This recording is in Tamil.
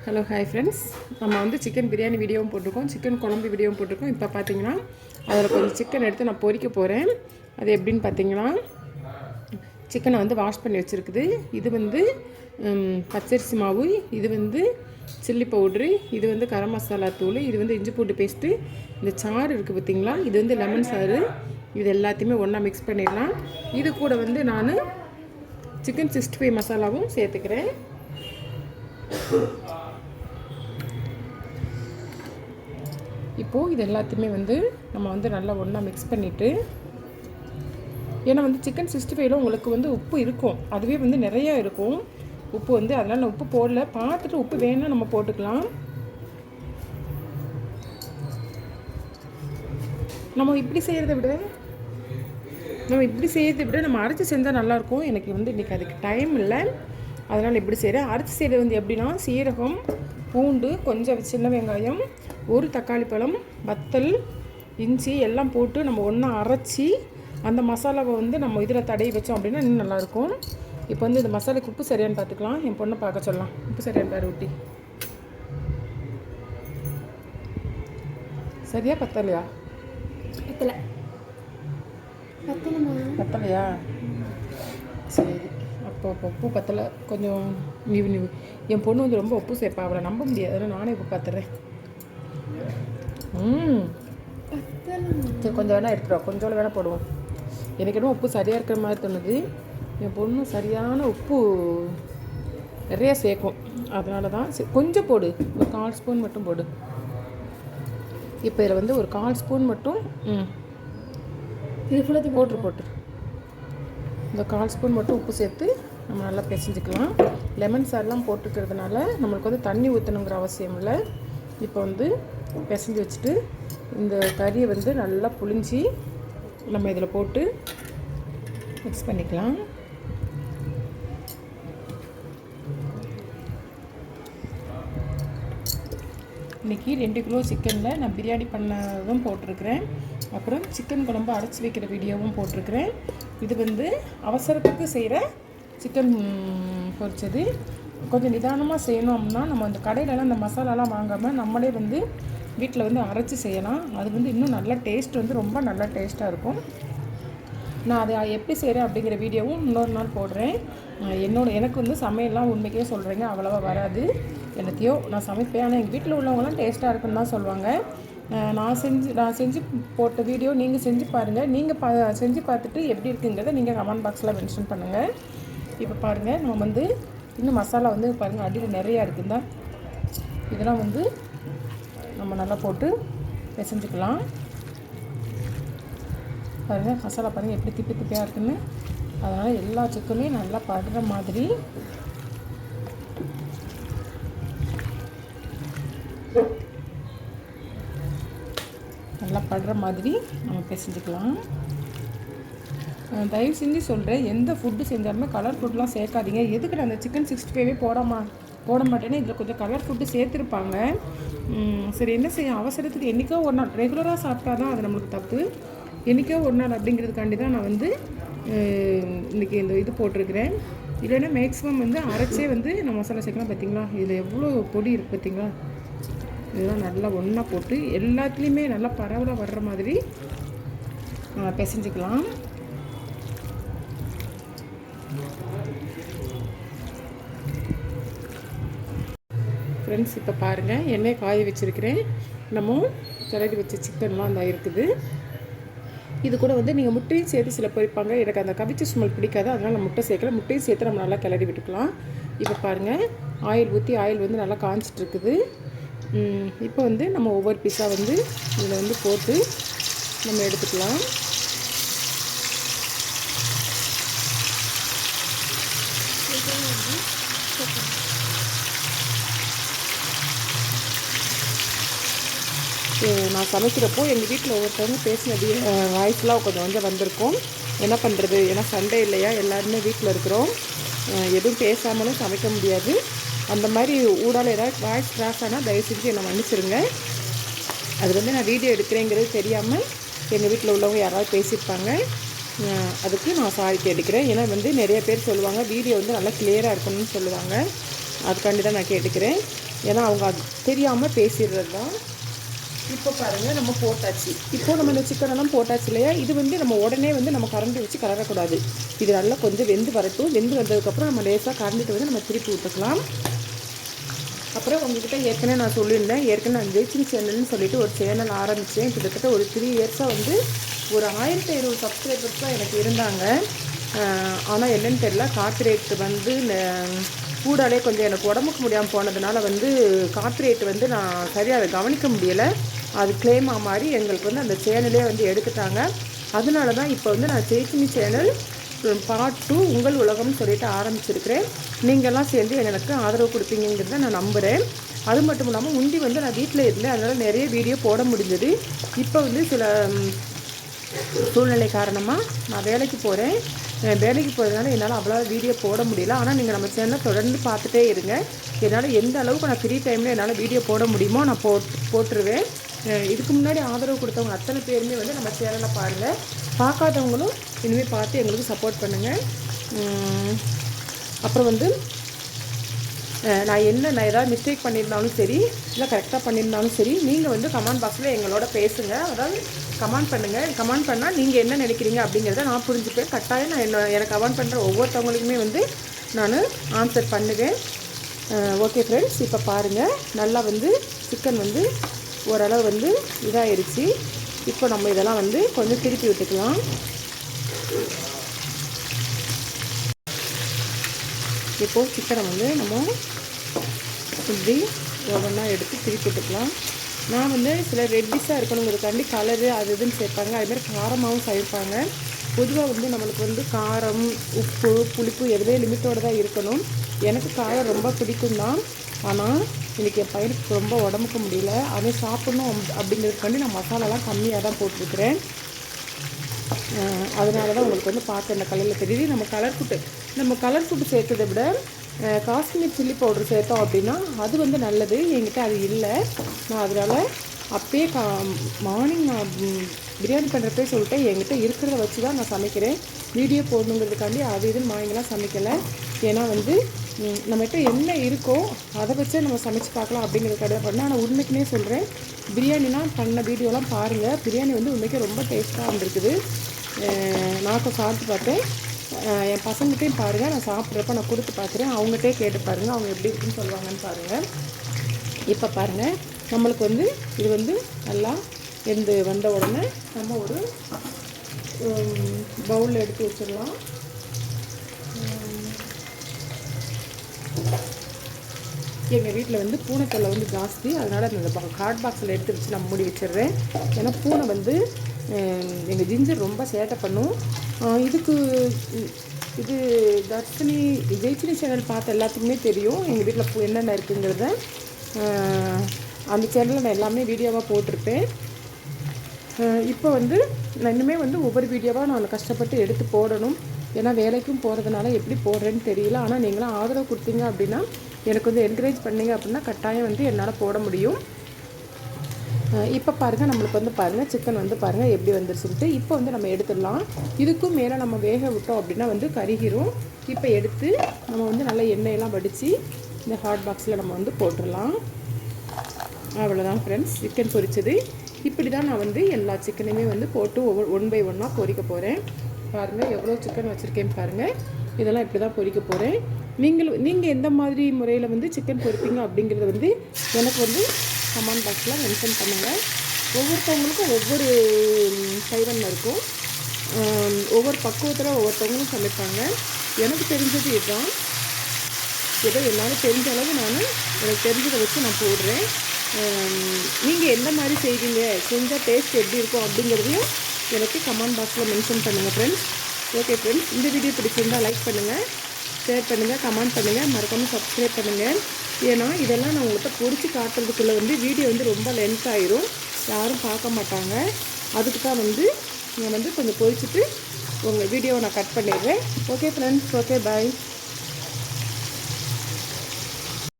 ஹலோ ஹாய் ஃப்ரெண்ட்ஸ், நம்ம வந்து சிக்கன் பிரியாணி வீடியோவும் போட்டிருக்கோம், சிக்கன் குழம்பு வீடியோவும் போட்டிருக்கோம். இப்போ பார்த்தீங்கன்னா அதில் கொஞ்சம் சிக்கன் எடுத்து நான் பொரிக்க போகிறேன். அது எப்படின்னு பார்த்தீங்கன்னா, சிக்கனை வந்து வாஷ் பண்ணி வச்சுருக்குது. இது வந்து பச்சரிசி மாவு, இது வந்து சில்லி பவுட்ரு, இது வந்து கரம் மசாலா தூள், இது வந்து இஞ்சி பூண்டு பேஸ்ட்டு, இந்த சாறு இருக்குது பார்த்தீங்களா, இது வந்து லெமன் சாறு. இது எல்லாத்தையுமே ஒன்றா மிக்ஸ் பண்ணிடலாம். இது கூட வந்து நான் சிக்கன் 65 மசாலாவும் சேர்த்துக்கிறேன். இப்போது இது எல்லாத்தையுமே வந்து நம்ம வந்து நல்லா ஒன்றா மிக்ஸ் பண்ணிவிட்டு, ஏன்னா வந்து சிக்கன் 65ல உங்களுக்கு வந்து உப்பு இருக்கும், அதுவே வந்து நிறையா இருக்கும் உப்பு வந்து. அதனால் நான் உப்பு போடல, பார்த்துட்டு உப்பு வேணால் நம்ம போட்டுக்கலாம். நம்ம இப்படி செய்கிறத விட நம்ம அரைச்சி செஞ்சால் நல்லாயிருக்கும். எனக்கு வந்து இன்றைக்கி அதுக்கு டைம் இல்லை, அதனால் இப்படி செய்கிறேன். அரைச்சி செய்கிறது வந்து எப்படின்னா, சீரகம், பூண்டு, கொஞ்சம் சின்ன வெங்காயம், ஒரு தக்காளி பழம், வத்தல், இஞ்சி எல்லாம் போட்டு நம்ம ஒன்றா அரைச்சி அந்த மசாலாவை வந்து நம்ம இதில் தடவி வச்சோம் அப்படின்னா இன்னும் நல்லாயிருக்கும். இப்போ வந்து இந்த மசாலாவுக்கு உப்பு சரியானு பார்த்துக்கலாம். என் பொண்ணை பார்க்க சொல்லலாம், உப்பு சரியானு பாரு ஊட்டி. சரியா பத்தலையா? பத்தலையா? சரி, அப்போ உப்பு பத்தலை, கொஞ்சம் நீவு. என் பொண்ணு வந்து ரொம்ப உப்பு சேர்ப்பா, அவளை நம்ப முடியாது, அதனால் நானே உப்பு பார்த்துட்றேன். சரி, கொஞ்சம் வேணால் எடுத்துருவா, கொஞ்சம் வேணால் போடுவோம். எனக்கு என்ன உப்பு சரியாக இருக்கிற மாதிரி தோணுது. என் பொண்ணு சரியான உப்பு நிறையா சேர்க்கும், அதனால தான். கொஞ்சம் போடு, ஒரு 1/4 ஸ்பூன் மட்டும் போடு. இப்போ இதில் வந்து ஒரு 1/4 ஸ்பூன் மட்டும் இது ஃபுல்லாக போட்டு இந்த 1/4 ஸ்பூன் மட்டும் உப்பு சேர்த்து நம்ம நல்லா பிசைஞ்சிக்கலாம். லெமன் சாரெலாம் போட்டுக்கிறதுனால நம்மளுக்கு வந்து தண்ணி ஊற்றணுங்கிற அவசியம் இல்லை. இப்போ வந்து பிசைஞ்சு வச்சுட்டு இந்த கறியை வந்து நல்லா புளிஞ்சி நம்ம இதில் போட்டு மிக்ஸ் பண்ணிக்கலாம். இன்றைக்கி 2 கிலோ சிக்கனில் நான் பிரியாணி பண்ணதும் போட்டிருக்கிறேன், அப்புறம் சிக்கன் குழம்பு அரைச்சி வைக்கிற வீடியோவும் போட்டிருக்கிறேன். இது வந்து அவசரத்துக்கு செய்கிற சிக்கன் பொரிச்சது. கொஞ்சம் நிதானமாக செய்யணும் அப்படின்னா நம்ம அந்த கடையிலலாம் அந்த மசாலாலாம் வாங்காமல் நம்மளே வந்து வீட்டில் வந்து அரைச்சி செய்யலாம். அது வந்து இன்னும் நல்ல டேஸ்ட் வந்து ரொம்ப நல்லா டேஸ்ட்டாக இருக்கும். நான் அதை எப்படி செய்கிறேன் அப்படிங்கிற வீடியோவும் இன்னொரு நாள் போடுறேன். எனக்கு வந்து சமையல்லாம் உண்மைக்கே சொல்கிறேங்க, அவ்வளோவா வராது. எல்லாத்தையோ நான் சமைப்பேன், ஆனால் எங்கள் வீட்டில் உள்ளவங்களாம் டேஸ்ட்டாக இருக்குன்னு தான் சொல்லுவாங்க. நான் செஞ்சு போட்ட வீடியோ நீங்கள் செஞ்சு பாருங்கள். நீங்கள் செஞ்சு பார்த்துட்டு எப்படி இருக்குங்கிறத நீங்கள் கமெண்ட் பாக்ஸில் மென்ஷன் பண்ணுங்கள். இப்போ பாருங்கள், நம்ம வந்து இன்னும் மசாலா வந்து பாருங்கள் அடியில் நிறையா இருக்குதுந்தா, இதெல்லாம் வந்து நம்ம நல்லா போட்டு பிசைஞ்சுக்கலாம். பாருங்கள் மசாலா பாருங்கள் எப்படி திப்பியாக இருக்குன்னு. அதனால் எல்லா சிக்கனையும் நல்லா படுற மாதிரி நம்ம பிசைஞ்சுக்கலாம். தயவு செஞ்சு சொல்கிறேன், எந்த ஃபுட்டு செஞ்சாலுமே கலர் ஃபுட்லாம் சேர்க்காதீங்க. எதுக்கு நான் அந்த சிக்கன் 65 போட மாட்டேன்னா இதில் கொஞ்சம் கலர் ஃபுட்டு சேர்த்துருப்பாங்க. சரி, என்ன செய்ய, அவசரத்துக்கு என்றைக்கோ ஒரு நாள், ரெகுலராக சாப்பிட்டா தான் அது நம்மளுக்கு தப்பு. என்றைக்கோ ஒரு நாள் அப்படிங்கிறதுக்காண்டி தான் நான் வந்து இன்றைக்கி இந்த இது போட்டிருக்கிறேன். இல்லைன்னா மேக்ஸிமம் வந்து அரைச்சே வந்து நான் மசாலா சேர்க்கலாம். பார்த்திங்களா, இதில் எவ்வளோ பொடி இருக்குது பார்த்திங்களா. இதெல்லாம் நல்லா ஒன்றா போட்டு எல்லாத்துலேயுமே நல்லா பரவலாக வர்ற மாதிரி பிசைஞ்சிக்கலாம். ஃப்ரெண்ட்ஸ், இப்போ பாருங்கள், எண்ணெய் காய வச்சுருக்கிறேன். நம்ம கிளறி வச்ச சிக்கன்லாம் அந்த இருக்குது. இது கூட வந்து நீங்கள் முட்டையும் சேர்த்து சில பொரிப்பாங்க, எனக்கு அந்த கவிச்சி ஸ்மெல் பிடிக்காது, அதனால் நான் முட்டை சேர்க்கல. முட்டையும் சேர்த்து நம்ம நல்லா கிளறி விட்டுக்கலாம். இப்போ பாருங்கள், ஆயில் ஊற்றி ஆயில் வந்து நல்லா காய்ச்சிட்டு இருக்குது. இப்போ வந்து நம்ம ஒவ்வொரு பீஸாக வந்து இதில் வந்து போட்டு நம்ம எடுத்துக்கலாம். நான் சமைக்கிறப்போ எங்கள் வீட்டில் ஒவ்வொருத்தவங்க பேசினது வாய்ஸ்லாம் கொஞ்சம் வந்திருக்கும். என்ன பண்ணுறது, ஏன்னா சண்டே இல்லையா, எல்லாருமே வீட்டில் இருக்கிறோம், எதுவும் பேசாமலும் சமைக்க முடியாது. அந்த மாதிரி ஊடால ஏதாவது வாய்ஸ் கிராஸ் ஆனால் தயவு செஞ்சு என்னை மன்னிச்சிருங்க. அது வந்து நான் வீடியோ எடுக்கிறேங்கிறது தெரியாமல் எங்கள் வீட்டில் உள்ளவங்க யாராவது பேசியிருப்பாங்க, அதுக்கு நான் சாரி கேட்டுக்கிறேன். ஏன்னா வந்து நிறைய பேர் சொல்லுவாங்க வீடியோ வந்து நல்லா கிளியராக இருக்கணும்னு சொல்லுவாங்க, அதுக்காண்டி தான் நான் கேட்டுக்கிறேன். ஏன்னா அவங்க அது தெரியாமல் பேசிடுறது தான். இப்போ பாருங்கள் நம்ம போட்டாச்சு. இப்போது நம்ம இந்த சிக்கனெல்லாம் போட்டாச்சு இல்லையா, இது வந்து நம்ம உடனே வந்து நம்ம கரண்டி வச்சு கலரக்கூடாது. இது நல்லா கொஞ்சம் வெந்து வரட்டும். வெந்து வந்ததுக்கப்புறம் நம்ம லேசாக கரண்டிட்டு வந்து நம்ம திருப்பி விட்டுக்கலாம். அப்புறம் உங்கள்கிட்ட ஏற்கனவே நான் சொல்லியிருந்தேன், ஏற்கனவே நான் ஜெய்சினி சேனல்னு சொல்லிட்டு ஒரு சேனல் ஆரம்பித்தேன். கிட்டத்தட்ட ஒரு 3 இயர்ஸாக வந்து ஒரு 1500 சப்ஸ்கிரைபர்ஸ் தான் எனக்கு இருந்தாங்க. ஆனால் என்னென்னு தெரியல, காப்பிரைட் வந்து கூடாலே கொஞ்சம் எனக்கு உடம்புக்கு முடியாமல் போனதுனால வந்து காப்பிரைட் வந்து நான் சரியாக அதை கவனிக்க முடியலை. அது கிளைமாக மாதிரி எங்களுக்கு வந்து அந்த சேனலே வந்து எடுத்துட்டாங்க. அதனால தான் இப்போ வந்து நான் ஜெய்சினி சேனல் பார்ட் 2 உங்கள் உலகம்னு சொல்லிட்டு ஆரம்பிச்சிருக்கிறேன். நீங்கள்லாம் சேர்ந்து எனக்கு ஆதரவு கொடுப்பீங்கிறத நான் நம்புகிறேன். அது மட்டும் இல்லாமல் முந்தி வந்து நான் வீட்டில் இருந்தேன், அதனால் நிறைய வீடியோ போட முடிஞ்சது. இப்போ வந்து சில சூழ்நிலை காரணமாக நான் வேலைக்கு போகிறேன். வேலைக்கு போகிறதுனால என்னால் அவ்வளோ வீடியோ போட முடியல. ஆனால் நீங்கள் நம்ம சேனலை தொடர்ந்து பார்த்துட்டே இருங்க. என்னால் எந்த அளவுக்கு நான் ஃப்ரீ டைமில் என்னால் வீடியோ போட முடியுமோ நான் போட்டுருவேன். இதுக்கு முன்னாடி ஆதரவு கொடுத்தவங்க அத்தனை பேருமே வந்து நம்ம சேனலை பாருங்கள். பார்க்காதவங்களும் இனிமேல் பார்த்து எங்களுக்கு சப்போர்ட் பண்ணுங்கள். அப்புறம் வந்து நான் ஏதாவது மிஸ்டேக் பண்ணியிருந்தாலும் சரி, இல்லை கரெக்டாக பண்ணியிருந்தாலும் சரி, நீங்கள் வந்து கமெண்ட் பாக்ஸில் எங்களோட பேசுங்க. அதாவது கமெண்ட் பண்ணுங்கள். கமெண்ட் பண்ணால் நீங்கள் என்ன நினைக்கிறீங்க அப்படிங்கிறத நான் புரிஞ்சுப்பேன். கட்டாயம் நான் எனக்கு கமெண்ட் பண்ணுற ஒவ்வொருத்தவங்களுக்குமே வந்து நான் ஆன்சர் பண்ணுவேன். ஓகே ஃப்ரெண்ட்ஸ், இப்போ பாருங்கள், நல்லா வந்து சிக்கன் வந்து ஓரளவு வந்து இதாகிடுச்சு. இப்போ நம்ம இதெல்லாம் வந்து கொஞ்சம் திருப்பி விட்டுக்கலாம். இப்போது சிக்கனை வந்து நம்ம இப்படி ஒவ்வொன்றா எடுத்து திருப்பி விட்டுக்கலாம். நான் வந்து சில ரெட்டிஷாக இருக்கணுங்கிறதுக்காண்டி கலரு அது இதுன்னு சேர்ப்பாங்க. அதுமாதிரி காரமாகவும் சேர்ப்பாங்க. பொதுவாக வந்து நம்மளுக்கு வந்து காரம், உப்பு, புளிப்பு எதுவே லிமிட்டோடு தான் இருக்கணும். எனக்கு காரம் ரொம்ப பிடிக்கும் தான். ஆனால் இன்றைக்கி என் பையனுக்கு ரொம்ப உடம்புக்கு முடியல, அதை சாப்பிட்ணும் அப்படிங்கிறதுக்காண்டி நான் மசாலாலாம் கம்மியாக தான் போட்டிருக்கிறேன். அதனால தான் உங்களுக்கு வந்து பார்க்க இந்த கலரில் தெரியுது. நம்ம கலர் ஃபுட்டு சேர்த்ததை விட காஷ்மீர் சில்லி பவுடர் சேர்த்தோம் அப்படின்னா அது வந்து நல்லது. என்கிட்ட அது இல்லை. நான் அதனால் அப்பயே மார்னிங் நான் பிரியாணி பண்ணுறப்பே சொல்லிட்டேன், என்கிட்ட இருக்கிறத வச்சு தான் நான் சமைக்கிறேன். வீடியோ போடணுங்கிறதுக்காண்டி அது இதுன்னு வாங்கிலாம் சமைக்கலை. ஏன்னா வந்து நம்மகிட்ட என்ன இருக்கோ அதை வச்சே நம்ம சமைச்சு பார்க்கலாம் அப்படிங்கிறதுக்காக பண்ணேன். ஆனால் உண்மைக்குமே சொல்கிறேன், பிரியாணிலாம் பண்ண வீடியோலாம் பாருங்கள். பிரியாணி வந்து உண்மைக்கே ரொம்ப டேஸ்ட்டாக இருந்திருக்குது. நான் இப்போ சாப்பிட்டு பார்த்தேன். என் பசங்கள்கிட்டையும் பாருங்கள், நான் சாப்பிட்றப்ப நான் கொடுத்து பார்க்குறேன். அவங்ககிட்டே கேட்டு பாருங்கள், அவங்க எப்படி இருக்குன்னு சொல்லுவாங்கன்னு பாருங்கள். இப்போ பாருங்கள், நம்மளுக்கு வந்து இது வந்து நல்லா வெந்து வந்த உடனே நம்ம ஒரு பவுலில் எடுத்து வச்சிடலாம். எங்கள் வீட்டில் வந்து பூனை தொல்லை வந்து ஜாஸ்தி. அதனால் அந்த ஹாட் பாக்ஸில் எடுத்து வச்சு நான் மூடி வச்சிடுறேன். ஏன்னா பூனை வந்து எங்கள் ஜிஞ்சர் ரொம்ப சேட்டை பண்ணும். இது தர்ஷினி ஜெய்சினி சேனல் பார்த்த எல்லாத்துக்குமே தெரியும் எங்கள் வீட்டில் என்னென்ன இருக்குங்கிறத. அந்த சேனலில் நான் எல்லாமே வீடியோவாக போட்டிருப்பேன். இப்போ வந்து நான் இன்னுமே வந்து ஒவ்வொரு வீடியோவாக நான் கஷ்டப்பட்டு எடுத்து போடணும். ஏன்னா வேலைக்கும் போகிறதுனால எப்படி போடுறேன்னு தெரியல. ஆனால் நீங்களாம் ஆதரவு கொடுத்தீங்க அப்படின்னா, எனக்கு வந்து என்கரேஜ் பண்ணிங்க அப்படின்னா கட்டாயம் வந்து என்னால் போட முடியும். இப்போ பாருங்கள், நம்மளுக்கு வந்து பாருங்கள் சிக்கன் வந்து பாருங்கள் எப்படி வந்துருச்சுன்ட்டு. இப்போ வந்து நம்ம எடுத்துடலாம். இதுக்கும் மேலே நம்ம வேக விட்டோம் அப்படின்னா வந்து கருகிரும். இப்போ எடுத்து நம்ம வந்து நல்லா எண்ணெயெல்லாம் வடித்து இந்த ஹாட் பாக்ஸில் நம்ம வந்து போட்டுடலாம். அவ்வளோதான் ஃப்ரெண்ட்ஸ், சிக்கன் பொரிச்சது. இப்படி தான் நான் வந்து எல்லா சிக்கனையுமே வந்து போட்டு ஒன் பை ஒன்னாக பொரிக்க போகிறேன். பாருங்கள் எவ்வளோ சிக்கன் வச்சுருக்கேன்னு பாருங்கள். இதெல்லாம் இப்படி தான் பொரிக்க போகிறேன். நீங்கள் எந்த மாதிரி முறையில் வந்து சிக்கன் பொரிப்பீங்க அப்படிங்கிறத வந்து எனக்கு வந்து கமெண்ட் பாக்ஸில் மென்ஷன் பண்ணுங்கள். ஒவ்வொருத்தவங்களுக்கும் ஒவ்வொரு கைவண்ணம் இருக்கும். ஒவ்வொரு பக்குவத்தில் ஒவ்வொருத்தவங்களும் சமைப்பாங்க. எனக்கு தெரிஞ்சது இதுதான். ஏதோ என்னால் தெரிஞ்ச அளவு எனக்கு தெரிஞ்சதை வச்சு நான் போடுறேன். நீங்கள் எந்த மாதிரி செய்வீங்க, செஞ்சால் டேஸ்ட் எப்படி இருக்கும் அப்படிங்கிறதையும் எனக்கு கமெண்ட் பாக்ஸில் மென்ஷன் பண்ணுங்கள் ஃப்ரெண்ட்ஸ். ஓகே ஃப்ரெண்ட்ஸ், இந்த வீடியோ பிடிச்சிருந்தால் லைக் பண்ணுங்கள், ஷேர் பண்ணுங்கள், கமெண்ட் பண்ணுங்கள், மறக்காமல் சப்ஸ்கிரைப் பண்ணுங்கள். ஏன்னா இதெல்லாம் நான் உங்கள்கிட்ட பொரித்து காட்டுறதுக்குள்ளே வந்து வீடியோ வந்து ரொம்ப லென்த் ஆயிரும், யாரும் பார்க்க மாட்டாங்க. அதுக்கு தான் வந்து நான் வந்து கொஞ்சம் பொரிச்சிட்டு உங்கள் வீடியோவை நான் கட் பண்ணிடுறேன். Okay friends, okay bye.